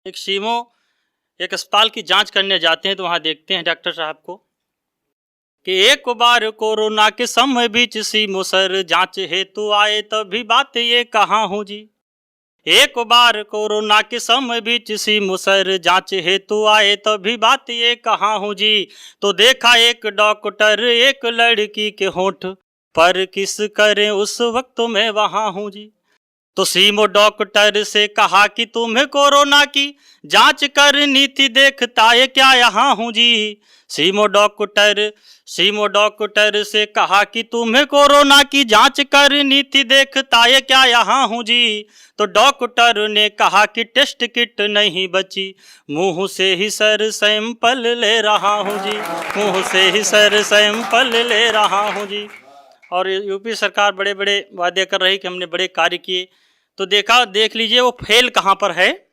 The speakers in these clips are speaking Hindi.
एक सीमो एक अस्पताल की जांच करने जाते हैं तो वहां देखते हैं डॉक्टर साहब को कि एक बार कोरोना के समय बीच सीमो सर जांच हेतु आए, तभी बात ये कहाँ हूँ जी। एक बार कोरोना के समय बीच सीमो सर जांच हेतु आए, तभी बात ये कहाँ हूँ जी। तो देखा एक डॉक्टर एक लड़की के होंठ पर किस करें, उस वक्त मैं वहां हूँ जी। तो सीमो डॉक्टर से कहा कि तुम्हें कोरोना की जांच करनी थी, देखता है क्या यहाँ हूँ जी। सीमो डॉक्टर से कहा कि तुम्हें कोरोना की जांच करनी थी, देखता है क्या यहाँ हूँ जी। तो डॉक्टर ने कहा कि टेस्ट किट नहीं बची, मुंह से ही सर सैंपल ले रहा हूँ जी, मुंह से ही सर सैंपल ले रहा हूँ जी। और यूपी सरकार बड़े बड़े वादे कर रही कि हमने बड़े कार्य किए, तो देख लीजिए वो फेल कहाँ पर है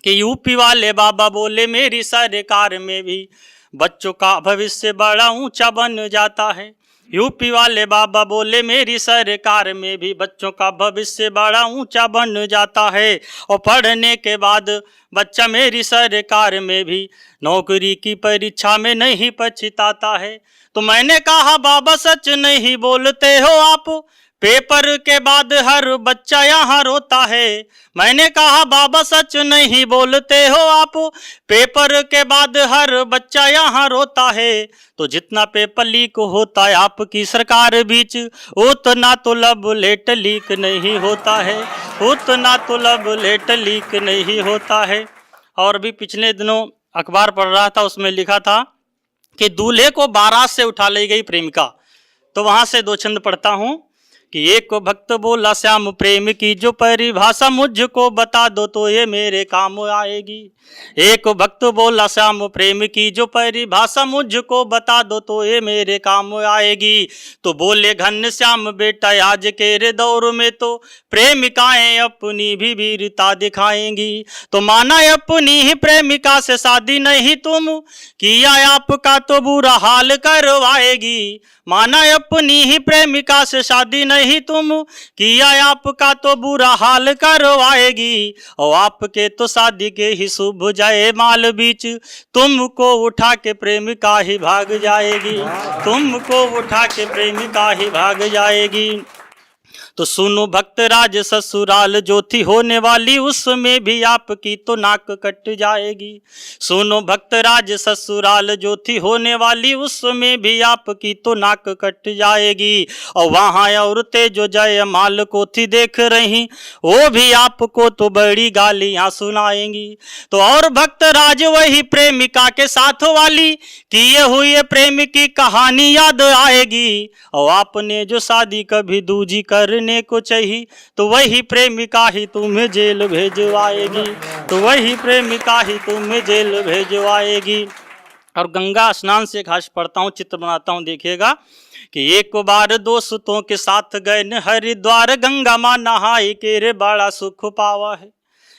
कि यूपी वाले बाबा बोले मेरी सरकार में भी बच्चों का भविष्य बड़ा ऊंचा बन जाता है। यूपी वाले बाबा बोले मेरी सरकार में भी बच्चों का भविष्य बड़ा ऊंचा बन जाता है, और पढ़ने के बाद बच्चा मेरी सरकार में भी नौकरी की परीक्षा में नहीं पछताता है। तो मैंने कहा बाबा सच नहीं बोलते हो आप, पेपर के बाद हर बच्चा यहाँ रोता है। मैंने कहा बाबा सच नहीं बोलते हो आप, पेपर के बाद हर बच्चा यहाँ रोता है। तो जितना पेपर लीक होता है आपकी सरकार बीच, उतना तो लब लेट लीक नहीं होता है, उतना तो लब लेट लीक नहीं होता है। और भी पिछले दिनों अखबार पढ़ रहा था, उसमें लिखा था कि दूल्हे को बारात से उठा ले गई प्रेमिका। तो वहां से दो छंद पढ़ता हूं कि एक भक्त बोला श्याम प्रेम की जो परिभाषा मुझको बता दो तो ये मेरे काम आएगी। एक भक्त बोला श्याम प्रेम की जो परिभाषा मुझको बता दो तो ये मेरे काम आएगी। तो बोले घनश्याम बेटा आज के रे दौर में तो प्रेमिकाएं अपनी भी वीरता दिखाएंगी। तो माना अपनी ही प्रेमिका से शादी नहीं तुम किया, आपका तो बुरा हाल करवाएगी। माना अपनी ही प्रेमिका से शादी नहीं तुम किया, आपका तो बुरा हाल करवाएगी। और आपके तो शादी के ही शुभ जाए माल बीच, तुमको उठा के प्रेमिका ही भाग जाएगी, तुमको उठा के प्रेमिका ही भाग जाएगी। तो सुनो भक्तराज ससुराल जो थी होने वाली, उसमें भी आपकी तो नाक कट जाएगी। सुनो भक्तराज ससुराल जो थी होने वाली, उसमें भी आपकी तो नाक कट जाएगी। और वहाँ औरतें जो जयमाल को थी देख रही, वो भी आपको तो बड़ी गालियाँ सुनाएंगी। तो और भक्तराज वही प्रेमिका के साथ वाली किए हुए प्रेम की कहानी याद आएगी। और आपने जो शादी कभी दूजी करने को चाहिए, तो वही प्रेमिका ही तुम्हें जेल भेजवाएगी, तो वही प्रेमिका ही तुम्हें जेल भेजवाएगी। और गंगा स्नान से एक हास्य पढ़ता हूँ, चित्र बनाता हूँ, देखिएगा कि एक बार दोस्तों के साथ गए न हरिद्वार, गंगा माँ नहाई के रे बड़ा सुख पावा है।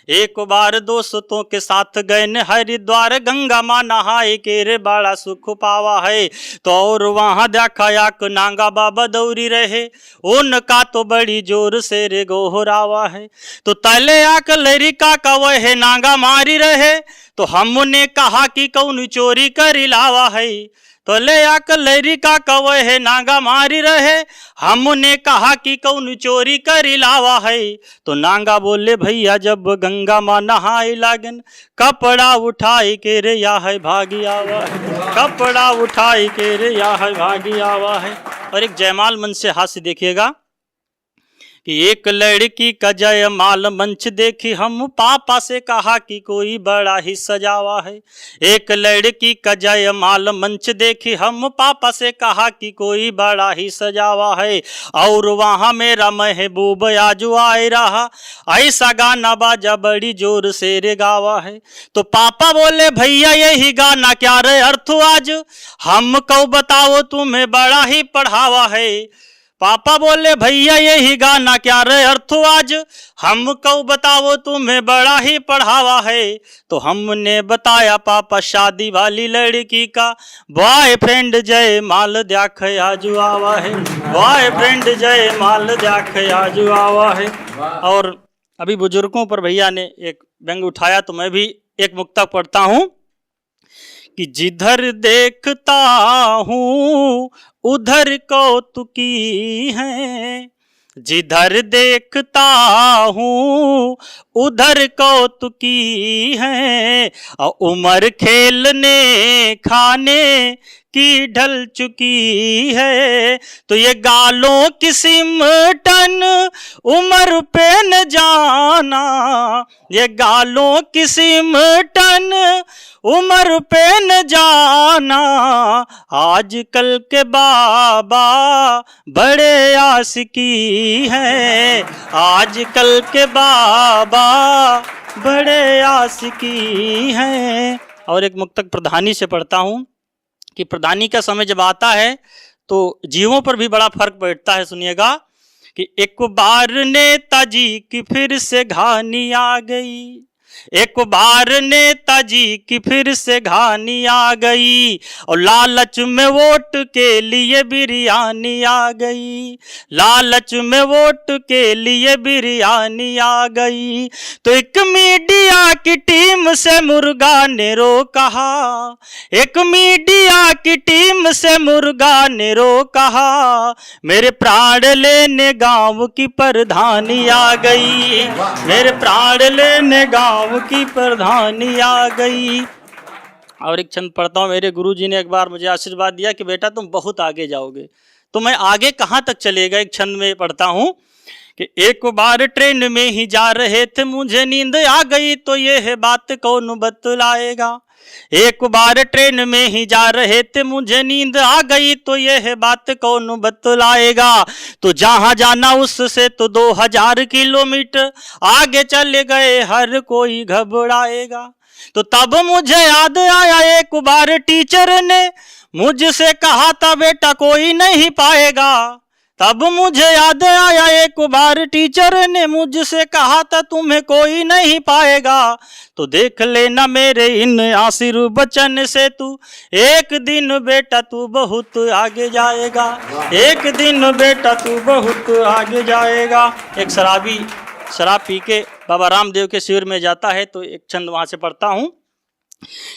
एक बार दोस्तों के साथ गए न हरिद्वार, गंगा माँ नहाए के रे बड़ा सुख पावा है। तो और वहाँ देखा एक नांगा बाबा दौरी रहे, उनका तो बड़ी जोर से रे गोहरावा है। तो तले आक लरिका का वह नांगा मारी रहे, तो हमने कहा कि कौन चोरी कर लावा है। तो ले आकर लरिका कवे है नांगा मारी रहे, हमने कहा कि कौन चोरी कर लावा है। तो नांगा बोले भैया जब गंगा माँ नहाए लागन, कपड़ा उठाई के रे या है भागी आवा है, कपड़ा उठाई के रे या है भागी आवा है। और एक जयमाल मंच से हास्य देखिएगा कि एक लड़की का जयमाल मंच देखी, हम पापा से कहा कि कोई बड़ा ही सजावा है। एक लड़की का जयमाल मंच देखी, हम पापा से कहा कि कोई बड़ा ही सजावा है। और वहाँ मेरा महबूब आज आए रहा, ऐसा गाना बाजा बड़ी जोर से रे गावा है। तो पापा बोले भैया यही गाना क्या रे अर्थ आज, हमको बताओ तुम्हें बड़ा ही पढ़ावा है। पापा बोले भैया यही गाना क्या रे अर्थ आज, हमको बताओ तुम्हें बड़ा ही पढ़ावा है। तो हमने बताया पापा शादी वाली लड़की का बॉयफ्रेंड जय माल देख आज आवा है, बॉयफ्रेंड जय माल देख आज आवा है। और अभी बुजुर्गों पर भैया ने एक व्यंग उठाया, तो मैं भी एक मुक्तक पढ़ता हूं कि जिधर देखता हूं उधर कौतुकी है, जिधर देखता हूँ उधर कौतुकी है, और उम्र खेलने खाने की ढल चुकी है। तो ये गालों की सिमटन उम्र पे न जाना, ये गालों की सिमटन उम्र पे न जाना, आजकल के बाबा बड़े आशिकी हैं, आजकल के बाबा बड़े आशिकी हैं। और एक मुक्तक प्रधानी से पढ़ता हूँ कि प्रधानी का समय जब आता है तो जीवों पर भी बड़ा फर्क बैठता है। सुनिएगा कि एक बार नेताजी की फिर से घानी आ गई, एक बार नेताजी की फिर से घानी आ गई, और लालच में वोट के लिए बिरयानी आ गई, लालच में वोट के लिए बिरयानी आ गई। तो एक मीडिया की टीम से मुर्गा ने रो कहा, एक मीडिया की टीम से मुर्गा ने रो कहा, मेरे प्राण लेने गांव की प्रधानी आ गई, मेरे प्राण लेने गांव की प्रधानी आ गई। और एक छंद पढ़ता हूँ। मेरे गुरुजी ने एक बार मुझे आशीर्वाद दिया कि बेटा तुम बहुत आगे जाओगे। तो मैं आगे कहाँ तक चलेगा, एक छंद में पढ़ता हूँ कि एक बार ट्रेन में ही जा रहे थे, मुझे नींद आ गई, तो ये है बात कौन बतलाएगा। एक बार ट्रेन में ही जा रहे थे, मुझे नींद आ गई, तो ये है बात कौन बतलाएगा। तो जहां जाना उससे तो 2000 किलोमीटर आगे चले गए, हर कोई घबराएगा। तो तब मुझे याद आया एक बार टीचर ने मुझसे कहा था, बेटा कोई नहीं पाएगा। तब मुझे याद आया एक बार टीचर ने मुझसे कहा था, तुम्हें कोई नहीं पाएगा। तो देख लेना मेरे इन आशीर्वचन से, तू एक दिन बेटा तू बहुत आगे जाएगा, एक दिन बेटा तू बहुत आगे जाएगा। एक शराबी शराब पी के बाबा रामदेव के शिविर में जाता है, तो एक छंद वहां से पढ़ता हूँ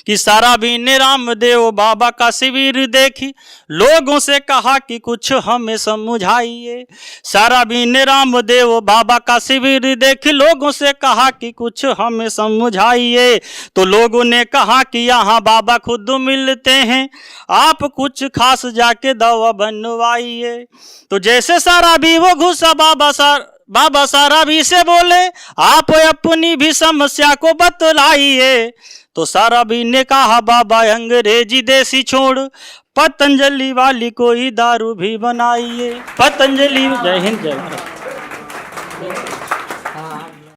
कि शराबी ने रामदेव बाबा का शिविर देखी, लोगों से कहा कि कुछ हमें समझाइए। शराबी ने रामदेव बाबा का शिविर देखी, लोगों से कहा कि कुछ हमें समझाइए। तो लोगों ने कहा कि यहाँ बाबा खुद मिलते हैं, आप कुछ खास जाके दवा बनवाइए। तो जैसे शराबी वो घुसा, बाबा शराबी से बोले, आप अपनी भी समस्या को बतलाइए। तो शराबी ने कहा, बाबा अंग्रेजी देसी छोड़, पतंजलि वाली कोई दारू भी बनाइए। पतंजलि। जय हिंद, जय भारत।